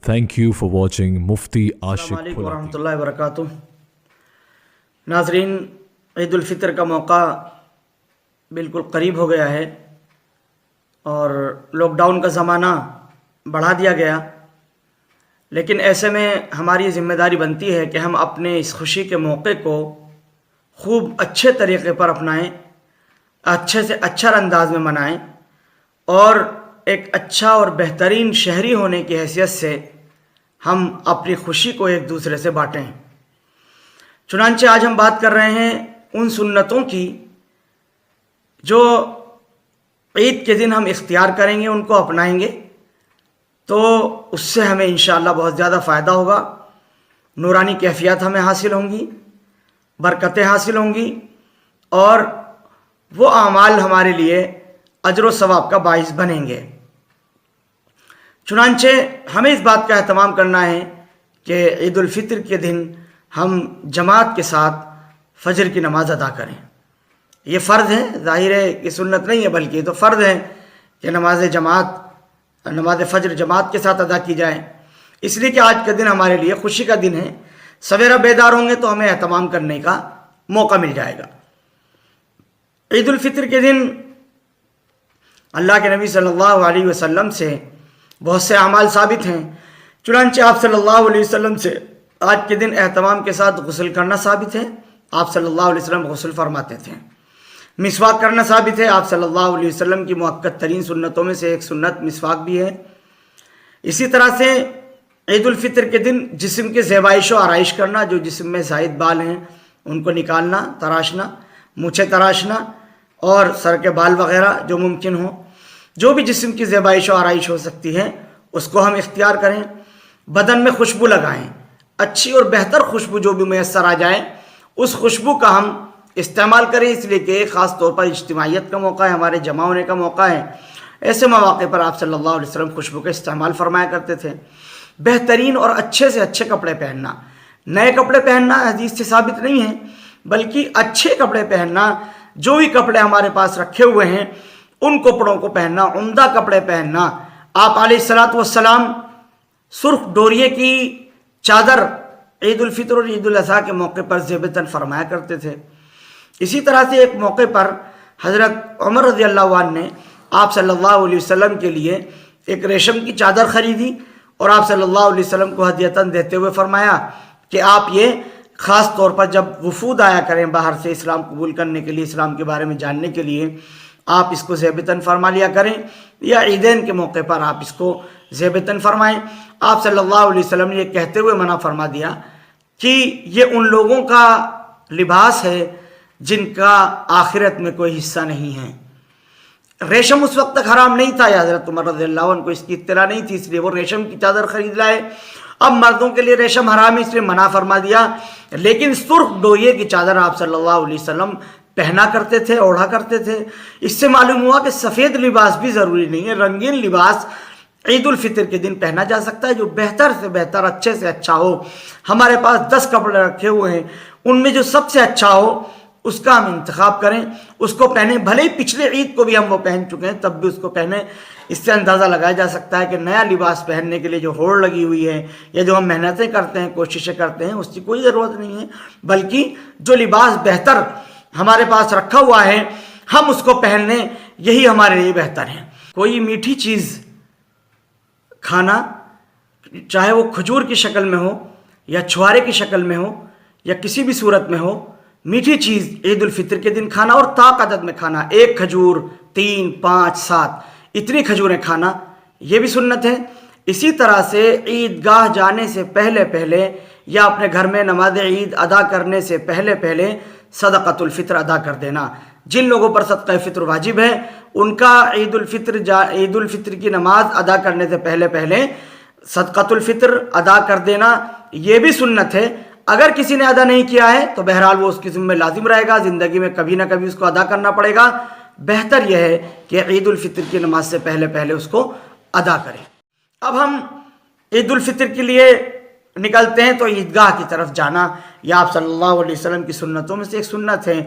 Thank you for watching Mufti Ashik अस्सलाम वालेकुम Phulati. वरहमतुल्लाहि वबरकातुह। नाज़रीन, ईद उल फितर का मौका बिल्कुल करीब हो गया है और लॉकडाउन का ज़माना बढ़ा दिया गया, लेकिन ऐसे में हमारी ज़िम्मेदारी बनती है कि हम अपने इस खुशी के मौके को खूब अच्छे तरीक़े पर अपनाएं, अच्छे से अच्छा अंदाज में मनाएं और एक अच्छा और बेहतरीन शहरी होने की हैसियत से हम अपनी खुशी को एक दूसरे से बांटें। चुनांचे आज हम बात कर रहे हैं उन सुन्नतों की जो ईद के दिन हम इख्तियार करेंगे, उनको अपनाएंगे तो उससे हमें इंशाअल्लाह बहुत ज़्यादा फ़ायदा होगा, नूरानी कैफियत हमें हासिल होंगी, बरकतें हासिल होंगी और वो आमाल हमारे लिए अजर व सवाब का बाइस बनेंगे। चुनांचे हमें इस बात का एहतमाम करना है कि ईद उल फितर के दिन हम जमात के साथ फजर की नमाज़ अदा करें। ये फ़र्ज़ है, ज़ाहिर है कि सुन्नत नहीं है, बल्कि तो फ़र्ज़ है कि नमाज फ़जर जमात के साथ अदा की जाए, इसलिए कि आज का दिन हमारे लिए खुशी का दिन है। सवेरा बेदार होंगे तो हमें एहतमाम करने का मौका मिल जाएगा। ईद उल फितर के दिन अल्लाह के नबी सल्लल्लाहु अलैहि वसल्लम से बहुत से अमाल साबित हैं। चुनांचे आप सल्लल्लाहु अलैहि वसल्लम से आज के दिन एहतमाम के साथ गुस्ल करना साबित है। आप सल्लल्लाहु अलैहि वसल्लम गुस्ल फरमाते थे। मिसवाक करना साबित है। आप सल्लल्लाहु अलैहि वसल्लम की मुअक्कद तरीन सुन्नतों में से एक सुन्नत मिसवाक भी है। इसी तरह से ईद उल फितर के दिन जिस्म के ज़ेबाइश व आराइश करना, जो जिस्म में ज़ायद बाल हैं उनको निकालना, तराशना, मूछें तराशना और सर के बाल वग़ैरह जो मुमकिन हो, जो भी जिस्म की ज़ेबाइश व आराइश हो सकती है उसको हम इख्तियार करें। बदन में खुशबू लगाएं, अच्छी और बेहतर खुशबू जो भी मैसर आ जाए उस खुशबू का हम इस्तेमाल करें, इसलिए कि ख़ास तौर पर इज्तिमाइयत का मौका है, हमारे जमा होने का मौका है। ऐसे मौके पर आप सल्लल्लाहु अलैहि वसल्लम खुशबू का इस्तेमाल फरमाया करते थे। बेहतरीन और अच्छे से अच्छे कपड़े पहनना, नए कपड़े पहनना हदीस से साबित नहीं है, बल्कि अच्छे कपड़े पहनना, जो भी कपड़े हमारे पास रखे हुए हैं उन कपड़ों को पहनना, उम्दा कपड़े पहनना। आप अलैहिस्सलातु वस्सलाम सुर्ख डोरिये की चादर ईद उल फितर और ईद उल अज़हा के मौके पर ज़ेबतन फरमाया करते थे। इसी तरह से एक मौके पर हज़रत उमर रज़ियल्लाहु अन्हु ने आप सल्लल्लाहु अलैहि वसल्लम के लिए एक रेशम की चादर ख़रीदी और आप सल्लल्लाहु अलैहि वसल्लम को हदियतन देते हुए फरमाया कि आप ये ख़ास तौर पर जब वफूद आया करें बाहर से इस्लाम कबूल करने के लिए, इस्लाम के बारे में जानने के लिए, आप इसको ज़ेबतन फरमा लिया करें, या ईदैन के मौके पर आप इसको ज़ेबतन फरमाएँ। आप सल्लल्लाहु अलैहि वसल्लम ने ये कहते हुए मना फरमा दिया कि ये उन लोगों का लिबास है जिनका आखिरत में कोई हिस्सा नहीं है। रेशम उस वक्त तक हराम नहीं था, हज़रत उमर रज़ियल्लाहु अन्हु को इसकी इत्तला नहीं थी, इसलिए वो रेशम की चादर खरीद लाए। अब मर्दों के लिए रेशम हराम है, इसलिए मना फरमा दिया, लेकिन सुर्ख डोरिये की चादर आप सल्लल्लाहु अलैहि वसल्लम पहना करते थे, ओढ़ा करते थे। इससे मालूम हुआ कि सफ़ेद लिबास भी ज़रूरी नहीं है, रंगीन लिबास ईद उल फितर के दिन पहना जा सकता है, जो बेहतर से बेहतर, अच्छे से अच्छा हो। हमारे पास 10 कपड़े रखे हुए हैं, उनमें जो सबसे अच्छा हो उसका हम इंतखाब करें, उसको पहने। भले ही पिछले ईद को भी हम वो पहन चुके हैं तब भी उसको पहने। इससे अंदाज़ा लगाया जा सकता है कि नया लिबास पहनने के लिए जो होड़ लगी हुई है या जो हम मेहनतें करते हैं, कोशिशें करते हैं, उसकी कोई ज़रूरत नहीं है, बल्कि जो लिबास बेहतर हमारे पास रखा हुआ है हम उसको पहन लें, यही हमारे लिए बेहतर है। कोई मीठी चीज़ खाना, चाहे वो खजूर की शक्ल में हो या छुआरे की शक्ल में हो या किसी भी सूरत में हो, मीठी चीज़ ईद उल फितर के दिन खाना और ताक अदद में खाना, 1 खजूर, 3, 5, 7 इतनी खजूरें खाना, ये भी सुन्नत है। इसी तरह से ईदगाह जाने से पहले पहले या अपने घर में नमाज ईद अदा करने से पहले पहले सदक़तुल फ़ित्र अदा कर देना। जिन लोगों पर सदक़ा फ़ित्र वाजिब है उनका ईद उल फित्र की नमाज अदा करने से पहले पहले सदक़तुल फ़ित्र अदा कर देना, ये भी सुन्नत है। अगर किसी ने अदा नहीं किया है तो बहरहाल वो उसकी ज़िम्मे लाजिम रहेगा, ज़िंदगी में कभी ना कभी उसको अदा करना पड़ेगा। बेहतर यह है कि ईद उल फित्र की नमाज से पहले पहले उसको अदा करें। अब हम ईद उल फित्र के लिए निकलते हैं तो ईदगाह की तरफ जाना, यह आप सल्लल्लाहु अलैहि वसल्लम की सुन्नतों में से एक सुन्नत है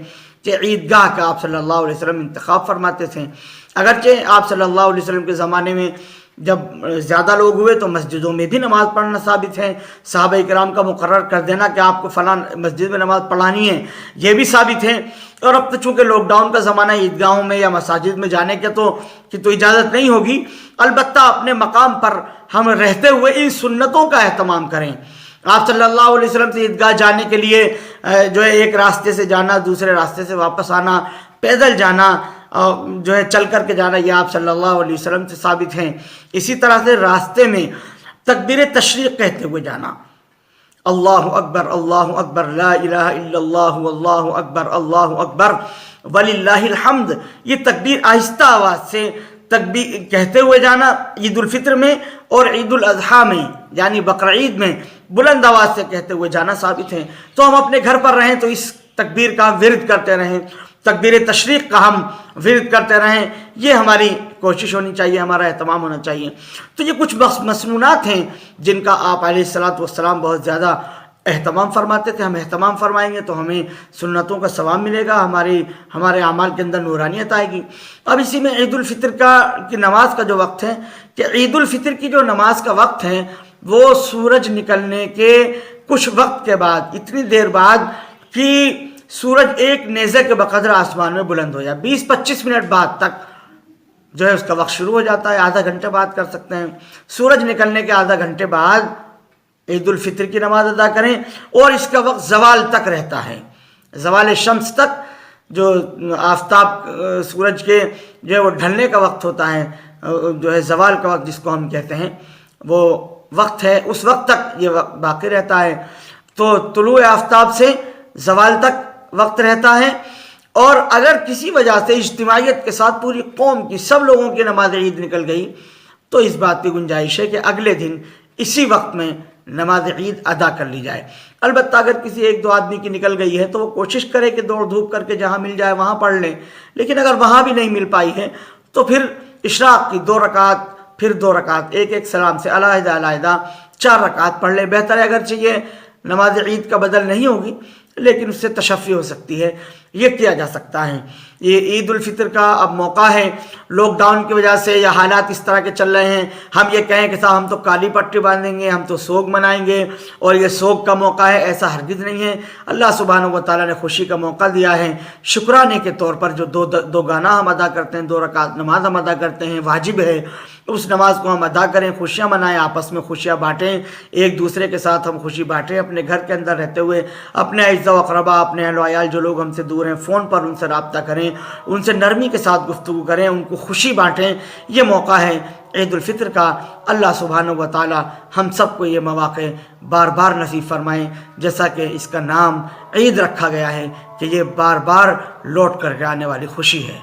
कि ईदगाह का आप सल्लल्लाहु अलैहि वसल्लम इंतखाब फरमाते थे। अगरचे आप सल्लल्लाहु अलैहि वसल्लम के ज़माने में جب زیادہ لوگ ہوئے تو مسجدوں میں بھی نماز پڑھنا ثابت ہے، صحابہ کرام کا مقرر کر دینا کہ آپ کو فلاں مسجد میں نماز پڑھانی ہے یہ بھی ثابت ہے۔ اور اب تو چونکہ لاک ڈاؤن کا زمانہ، عیدگاہوں میں یا مساجد میں جانے کی تو اجازت نہیں ہوگی، البتہ اپنے مقام پر ہم رہتے ہوئے ان سنتوں کا اہتمام کریں۔ آپ صلی اللہ علیہ وسلم سے عیدگاہ جانے کے لیے جو ہے ایک راستے سے جانا، دوسرے راستے سے واپس آنا، پیدل جانا، جو ہے چل کر کے جانا، یہ آپ صلی اللہ علیہ وسلم سے ثابت ہیں۔ اسی طرح سے راستے میں تکبیر تشریق کہتے ہوئے جانا، اللہ اکبر لا الہ الا اللہ واللہ اکبر وللہ الحمد، یہ تکبیر آہستہ آواز سے تکبیر کہتے ہوئے جانا عید الفطر میں اور عید الاضحیٰ میں یعنی بقرعید میں بلند آواز سے کہتے ہوئے جانا ثابت ہے۔ تو ہم اپنے گھر پر رہیں تو اس تکبیر کا ورد کرتے رہیں، تکبیر تشریق کا ہم ورد کرتے رہیں، یہ ہماری کوشش ہونی چاہیے، ہمارا اہتمام ہونا چاہیے۔ تو یہ کچھ مسنونات ہیں جن کا آپ علیہ السلام بہت زیادہ اہتمام فرماتے تھے۔ ہم اہتمام فرمائیں گے تو ہمیں سنتوں کا ثواب ملے گا، ہمارے اعمال کے اندر نورانیت آئے گی۔ اب اسی میں عید الفطر کی نماز کا جو وقت ہے کہ عید الفطر کی جو نماز کا وقت ہے وہ سورج نکلنے کے کچھ وقت کے بعد، اتنی دیر بعد کہ سورج ایک نیزے کے بقدر آسمان میں بلند ہو جائے، 20-25 منٹ بعد تک جو ہے اس کا وقت شروع ہو جاتا ہے، آدھا گھنٹے بعد کر سکتے ہیں۔ سورج نکلنے کے آدھا گھنٹے بعد عید الفطر کی نماز ادا کریں، اور اس کا وقت زوال تک رہتا ہے، زوال شمس تک، جو آفتاب سورج کے جو ہے وہ ڈھلنے کا وقت ہوتا ہے، جو ہے زوال کا وقت جس کو ہم کہتے ہیں وہ وقت ہے، اس وقت تک یہ وقت باقی رہتا ہے۔ تو طلوع آفتاب سے زوال تک وقت رہتا ہے، اور اگر کسی وجہ سے اجتماعیت کے ساتھ پوری قوم کی سب لوگوں کی نماز عید نکل گئی تو اس بات کی گنجائش ہے کہ اگلے دن اسی وقت میں نماز عید ادا کر لی جائے۔ البتہ اگر کسی ایک دو آدمی کی نکل گئی ہے تو وہ کوشش کرے کہ دوڑ دھوپ کر کے جہاں مل جائے وہاں پڑھ لیں، لیکن اگر وہاں بھی نہیں مل پائی ہے تو پھر اشراق کی 2 رکعت، پھر 2 رکعت ایک سلام سے علیحدہ علیحدہ 4 رکعت پڑھ لیں، بہتر ہے۔ اگرچہ یہ نماز عید کا بدل نہیں ہوگی لیکن اس سے تشفی ہو سکتی ہے، یہ کیا جا سکتا ہے۔ یہ عید الفطر کا اب موقع ہے، لاک ڈاؤن کی وجہ سے یا حالات اس طرح کے چل رہے ہیں، ہم یہ کہیں کہ صاحب ہم تو کالی پٹی باندھیں گے، ہم تو سوگ منائیں گے اور یہ سوگ کا موقع ہے، ایسا ہرگز نہیں ہے۔ اللہ سبحانہ و تعالیٰ نے خوشی کا موقع دیا ہے، شکرانے کے طور پر جو دو گانا ہم ادا کرتے ہیں، 2 رکعت نماز ہم ادا کرتے ہیں، واجب ہے، اس نماز کو ہم ادا کریں، خوشیاں منائیں، آپس میں خوشیاں بانٹیں، ایک دوسرے کے ساتھ ہم خوشی بانٹیں، اپنے گھر کے اندر رہتے ہوئے اپنے اعزاء و اقربا، اپنے اہل و عیال جو لوگ ہم سے دور ہیں، فون پر ان سے رابطہ کریں، ان سے نرمی کے ساتھ گفتگو کریں، ان کو خوشی بانٹیں۔ یہ موقع ہے عید الفطر کا۔ اللہ سبحانہ و تعالی ہم سب کو یہ مواقع بار بار نصیب فرمائیں، جیسا کہ اس کا نام عید رکھا گیا ہے کہ یہ بار بار لوٹ کر کے آنے والی خوشی ہے۔